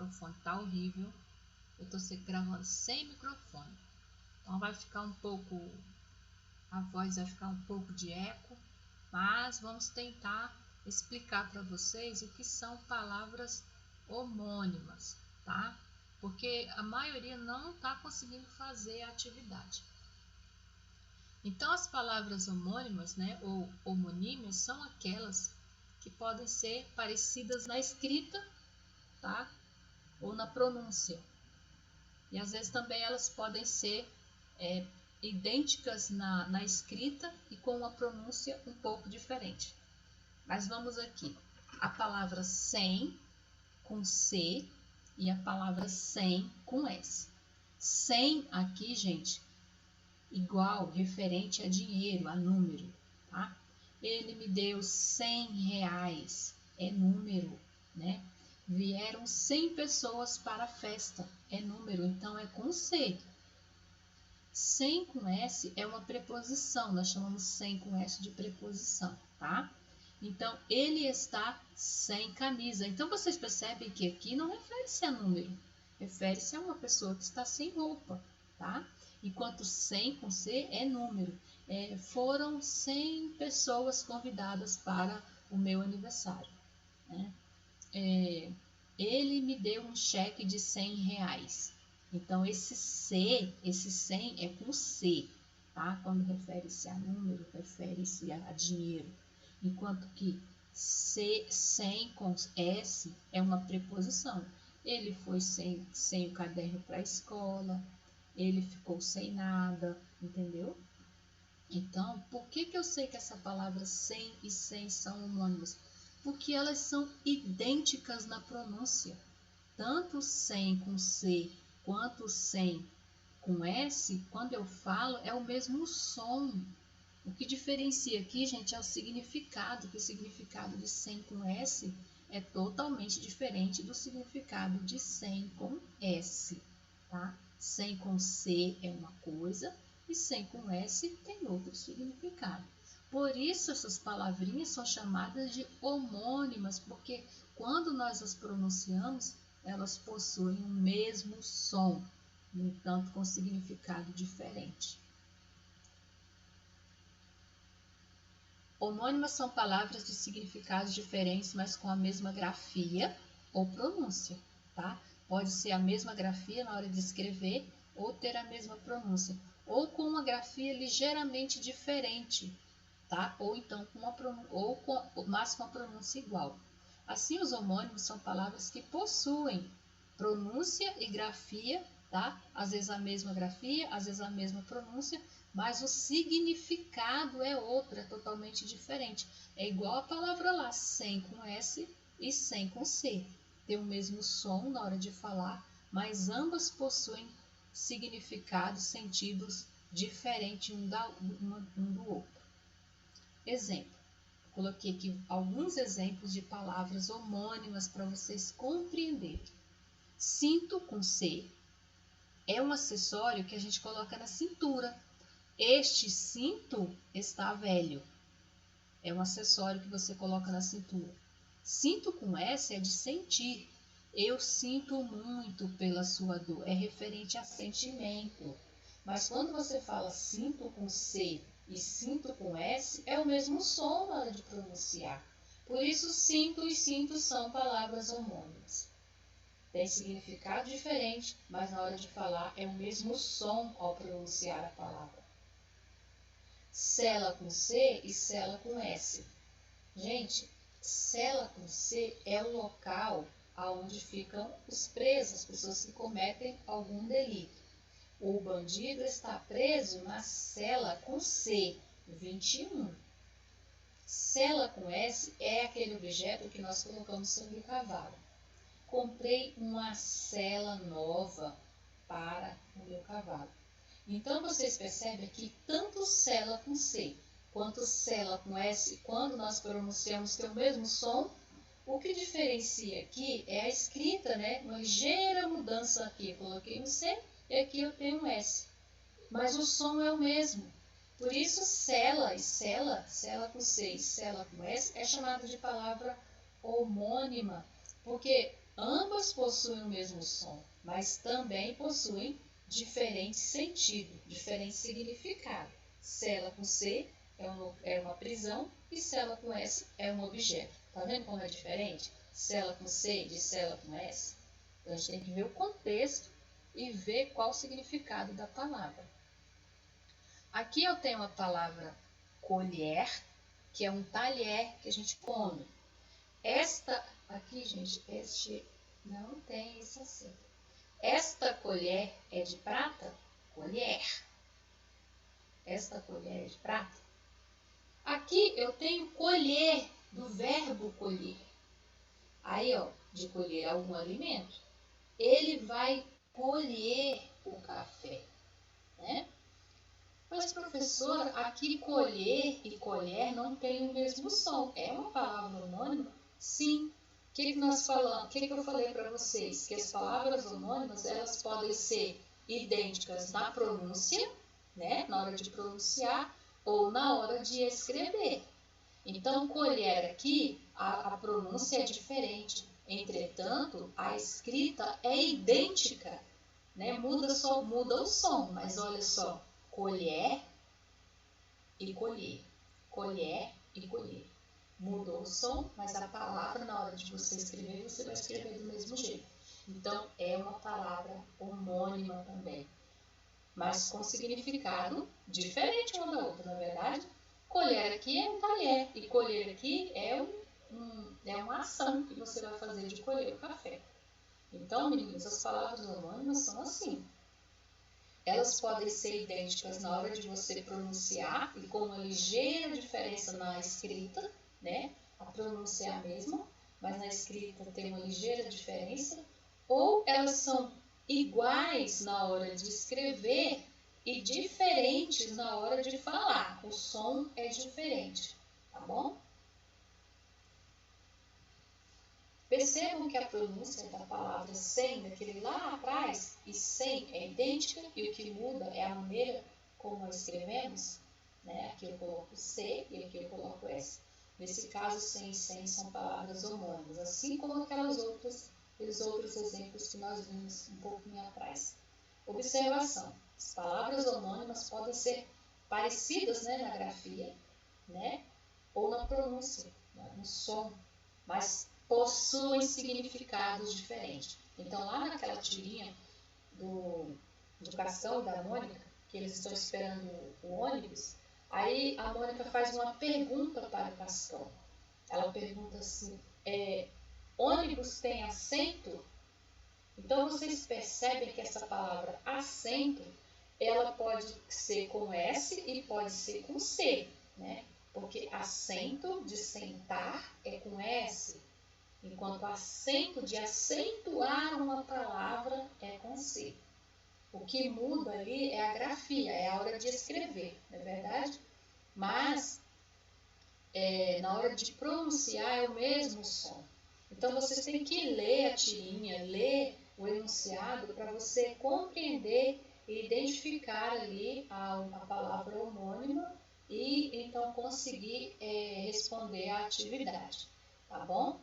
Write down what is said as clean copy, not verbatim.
microfone tá horrível. Eu tô gravando sem microfone. Então vai ficar um pouco, a voz vai ficar um pouco de eco, mas vamos tentar explicar para vocês o que são palavras homônimas, tá? Porque a maioria não está conseguindo fazer a atividade. Então, as palavras homônimas, né, ou homonímias, são aquelas que podem ser parecidas na escrita, tá? Ou na pronúncia. E às vezes também elas podem ser idênticas na escrita e com uma pronúncia um pouco diferente. Mas vamos aqui. A palavra sem com C e a palavra sem com S. Sem aqui, gente, igual, referente a dinheiro, a número, tá? Ele me deu 100 reais, é número, né? Vieram 100 pessoas para a festa, é número, então é com C. Sem com S é uma preposição, nós chamamos sem com S de preposição, tá? Então, ele está sem camisa. Então, vocês percebem que aqui não refere-se a número, refere-se a uma pessoa que está sem roupa, tá? Enquanto sem com C é número. Foram 100 pessoas convidadas para o meu aniversário, né? Ele me deu um cheque de 100 reais. Então, esse 100 é com C, tá? Quando refere-se a número, refere-se a dinheiro. Enquanto que sem com S é uma preposição. Ele foi sem o caderno para a escola, ele ficou sem nada, entendeu? Então, por que eu sei que essa palavra sem e sem são homônimas? Porque elas são idênticas na pronúncia. Tanto sem com C quanto sem com S, quando eu falo, é o mesmo som. O que diferencia aqui, gente, é o significado, que o significado de sem com S é totalmente diferente do significado de sem com S, tá? Sem com C é uma coisa e sem com S tem outro significado. Por isso, essas palavrinhas são chamadas de homônimas, porque quando nós as pronunciamos, elas possuem o mesmo som, no entanto, com significado diferente. Homônimas são palavras de significados diferentes, mas com a mesma grafia ou pronúncia, tá? Pode ser a mesma grafia na hora de escrever ou ter a mesma pronúncia, ou com uma grafia ligeiramente diferente, tá? Ou então mas com a pronúncia igual. Assim, os homônimos são palavras que possuem pronúncia e grafia, tá? Às vezes a mesma grafia, às vezes a mesma pronúncia, mas o significado é outro, é totalmente diferente. É igual a palavra lá, sem com S e sem com C. Tem o mesmo som na hora de falar, mas ambas possuem significados, sentidos diferentes um do outro. Exemplo. Coloquei aqui alguns exemplos de palavras homônimas para vocês compreenderem. Cinto com C é um acessório que a gente coloca na cintura. Este cinto está velho. É um acessório que você coloca na cintura. Cinto com S é de sentir. Eu sinto muito pela sua dor. É referente a sentimento. Mas quando você fala cinto com C e cinto com S, é o mesmo som na hora de pronunciar. Por isso, cinto e cinto são palavras homônimas. Tem significado diferente, mas na hora de falar é o mesmo som ao pronunciar a palavra. Cela com C e cela com S. Gente, cela com C é o local onde ficam os presos, as pessoas que cometem algum delito. O bandido está preso na cela com C, 21. Cela com S é aquele objeto que nós colocamos sobre o cavalo. Comprei uma cela nova para o meu cavalo. Então, vocês percebem que tanto cela com C quanto cela com S, quando nós pronunciamos, tem o mesmo som. O que diferencia aqui é a escrita, né? Uma ligeira mudança aqui. Eu coloquei um C e aqui eu tenho um S. Mas o som é o mesmo. Por isso, cela com C e cela com S, é chamado de palavra homônima. Porque Ambas possuem o mesmo som, mas também possuem diferente sentido, diferente significado. Cela com C é uma prisão e cela com S é um objeto. Tá vendo como é diferente? Cela com C de cela com S. Então, a gente tem que ver o contexto e ver qual o significado da palavra. Aqui eu tenho a palavra colher, que é um talher que a gente come. Esta aqui, gente, este não tem esse acento. Esta colher é de prata? Colher. Esta colher é de prata? Aqui eu tenho colher, do verbo colher. Aí, ó, de colher algum alimento. Ele vai colher o café, né? Mas, professora, aqui colher e colher não tem o mesmo som. É uma palavra homônima? Sim. O que nós falamos? O que eu falei para vocês? Que as palavras homônimas, elas podem ser idênticas na pronúncia, né? Na hora de pronunciar, ou na hora de escrever. Então, colher aqui, a pronúncia é diferente. Entretanto, a escrita é idêntica, né? Muda o som, mas olha só. Colher e colher. Colher e colher. Mudou o som, mas a palavra, na hora de você escrever, você vai escrever do mesmo jeito. Então, é uma palavra homônima também, mas com significado diferente uma da outra, na verdade. Colher aqui é um talher e colher aqui é uma ação que você vai fazer de colher o café. Então, meninos, as palavras homônimas são assim. Elas podem ser idênticas na hora de você pronunciar e com uma ligeira diferença na escrita, né? A pronúncia é a mesma, mas na escrita tem uma ligeira diferença. Ou elas são iguais na hora de escrever e diferentes na hora de falar. O som é diferente, tá bom? Percebam que a pronúncia da palavra sem, daquele lá atrás, e sem é idêntica, e o que muda é a maneira como nós escrevemos, né? Aqui eu coloco C e aqui eu coloco S. Nesse caso, sem e sem são palavras homônimas, assim como aqueles outros exemplos que nós vimos um pouquinho atrás. Observação: as palavras homônimas podem ser parecidas, né, na grafia, né, ou na pronúncia, né, no som, mas possuem significados diferentes. Então, lá naquela tirinha do Cascão e da Mônica, que eles estão esperando o ônibus, aí a Mônica faz uma pergunta para o Cascão. Ela pergunta assim, ônibus tem assento? Então, vocês percebem que essa palavra assento, ela pode ser com S e pode ser com C, né? Porque assento de sentar é com S, enquanto acento de acentuar uma palavra é com C. O que muda ali é a grafia, é a hora de escrever, não é verdade? Mas, na hora de pronunciar é o mesmo som. Então, vocês têm que ler a tirinha, ler o enunciado para você compreender e identificar ali a palavra homônima e então conseguir responder à atividade, tá bom?